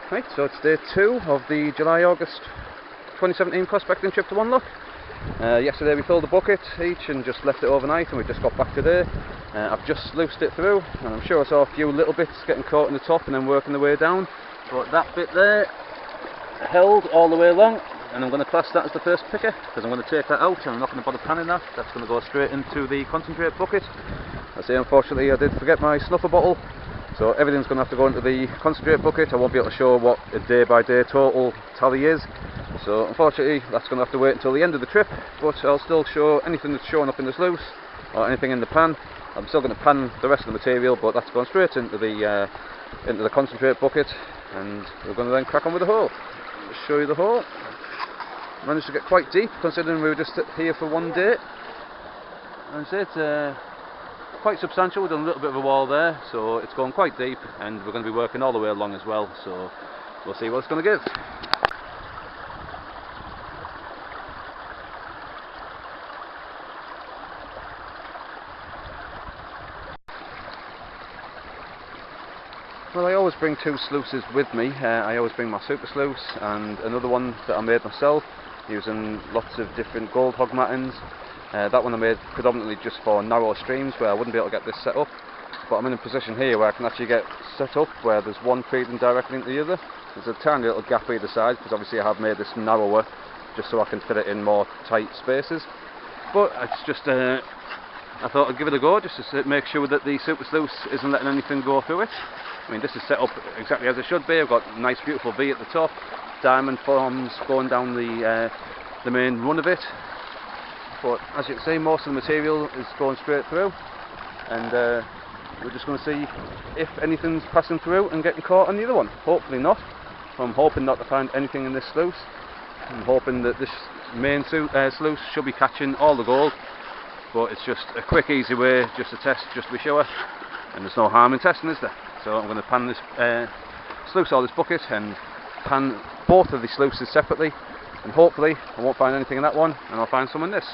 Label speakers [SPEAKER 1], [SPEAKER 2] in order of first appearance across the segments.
[SPEAKER 1] Right, so it's day 2 of the July-August 2017 prospecting trip to One Look. Yesterday we filled a bucket each and just left it overnight, and we just got back today. I've just sluiced it through, and I'm sure I saw a few little bits getting caught in the top and then working their way down, but that bit there held all the way along, and I'm going to class that as the first picker because I'm going to take that out and I'm not going to bother panning that. That's going to go straight into the concentrate bucket. I say, unfortunately, I did forget my snuffer bottle, so everything's going to have to go into the concentrate bucket. I won't be able to show what a day by day total tally is, so unfortunately that's going to have to wait until the end of the trip, but I'll still show anything that's showing up in the sluice or anything in the pan. I'm still going to pan the rest of the material, but that's going straight into the concentrate bucket, and we're going to then crack on with the hole. I'll just show you the hole. Managed to get quite deep considering we were just here for one day, and it's quite substantial. We've done a little bit of a wall there, so it's going quite deep, and we're going to be working all the way along as well, so we'll see what it's going to give. Well, I always bring 2 sluices with me. I always bring my super sluice and another one that I made myself using lots of different gold hog mattings. That one I made predominantly just for narrow streams where I wouldn't be able to get this set up, but I'm in a position here where I can actually get set up where there's one feeding directly into the other. There's a tiny little gap either side because obviously I have made this narrower just so I can fit it in more tight spaces, but it's just I thought I'd give it a go just to make sure that the super sluice isn't letting anything go through it. I mean, this is set up exactly as it should be. I've got a nice beautiful V at the top, diamond forms going down the main run of it, but as you can see most of the material is going straight through, and we're just going to see if anything's passing through and getting caught on the other one. Hopefully not. I'm hoping not to find anything in this sluice. I'm hoping that this main sluice should be catching all the gold, but it's just a quick easy way just to test, just to be sure, and there's no harm in testing, is there? So I'm going to pan this sluice or this bucket and pan both of the sluices separately, and hopefully I won't find anything in that one and I'll find some in this.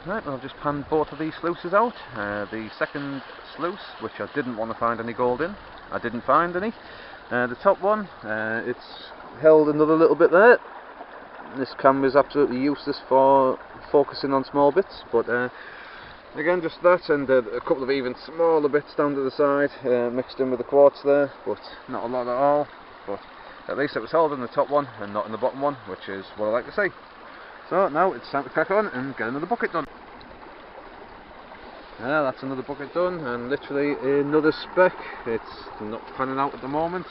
[SPEAKER 1] Right, well, I've just panned both of these sluices out. The second sluice, which I didn't want to find any gold in, I didn't find any. The top one, it's held another little bit there. This camera is absolutely useless for focusing on small bits, but again, just that and a couple of even smaller bits down to the side, mixed in with the quartz there, but not a lot at all. But at least it was held in the top one and not in the bottom one, which is what I like to see. So now it's time to crack on and get another bucket done. Yeah, that's another bucket done, and literally another speck. It's not panning out at the moment.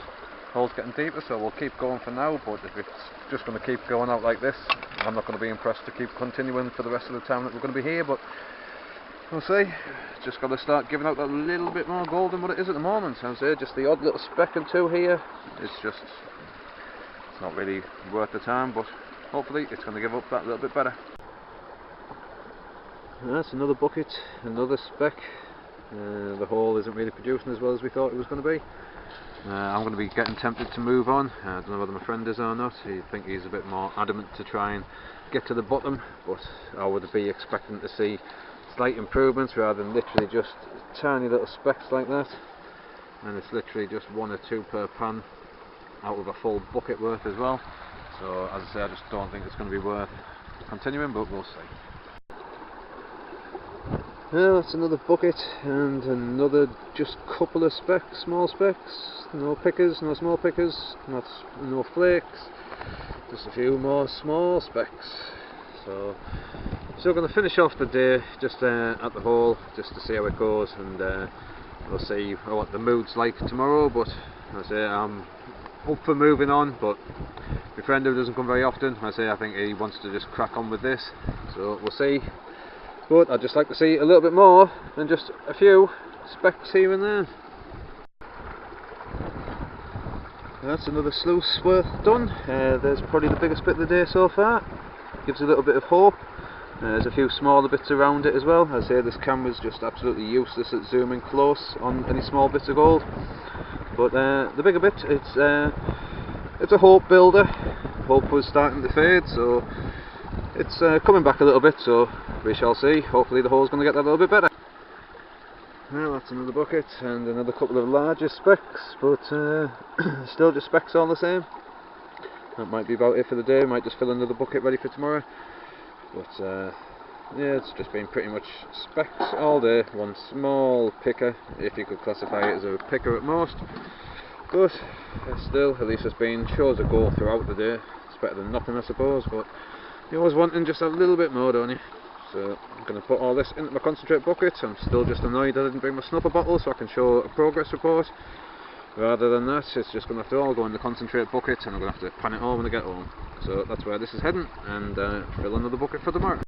[SPEAKER 1] Hole's getting deeper, so we'll keep going for now, but if it's just going to keep going out like this, I'm not going to be impressed to keep continuing for the rest of the time that we're going to be here, but we'll see. Just got to start giving out that little bit more gold than what it is at the moment. As I say, just the odd little speck and 2 here, it's not really worth the time, but hopefully it's going to give up that little bit better. That's another bucket, another speck. The hole isn't really producing as well as we thought it was going to be. I'm going to be getting tempted to move on. I don't know whether my friend is or not. I think he's a bit more adamant to try and get to the bottom, but I would be expecting to see slight improvements rather than literally just tiny little specks like that. And it's literally just 1 or 2 per pan out of a full bucket worth as well. So as I say, I just don't think it's going to be worth continuing, but we'll see. Well, that's another bucket and another just couple of specks, small specks. No pickers, no small pickers, no flakes, just a few more small specks. So we're going to finish off the day just at the hole, just to see how it goes, and we'll see what the mood's like tomorrow. But as I say, I'm up for moving on, but my friend who doesn't come very often, I think he wants to just crack on with this, so we'll see. But I'd just like to see a little bit more than just a few specks here and there. That's another sluice worth done. There's probably the biggest bit of the day so far. Gives a little bit of hope. There's a few smaller bits around it as well. As I say, this camera's just absolutely useless at zooming close on any small bits of gold. But the bigger bit, it's a hope builder. Hope was starting to fade, so it's coming back a little bit, so we shall see. Hopefully the hole's going to get that a little bit better. Well, that's another bucket and another couple of larger specks, but still just specks all the same. That might be about it for the day. Might just fill another bucket ready for tomorrow. But yeah, it's just been pretty much specks all day. One small picker, if you could classify it as a picker at most. But still, at least it's been shows a go throughout the day. It's better than nothing, I suppose. But you're always wanting just a little bit more, don't you? So I'm going to put all this into my concentrate bucket. I'm still just annoyed I didn't bring my snuffer bottle so I can show a progress report. Rather than that, it's just going to have to all go in the concentrate bucket, and I'm going to have to pan it all when I get home. So that's where this is heading, and fill another bucket for tomorrow.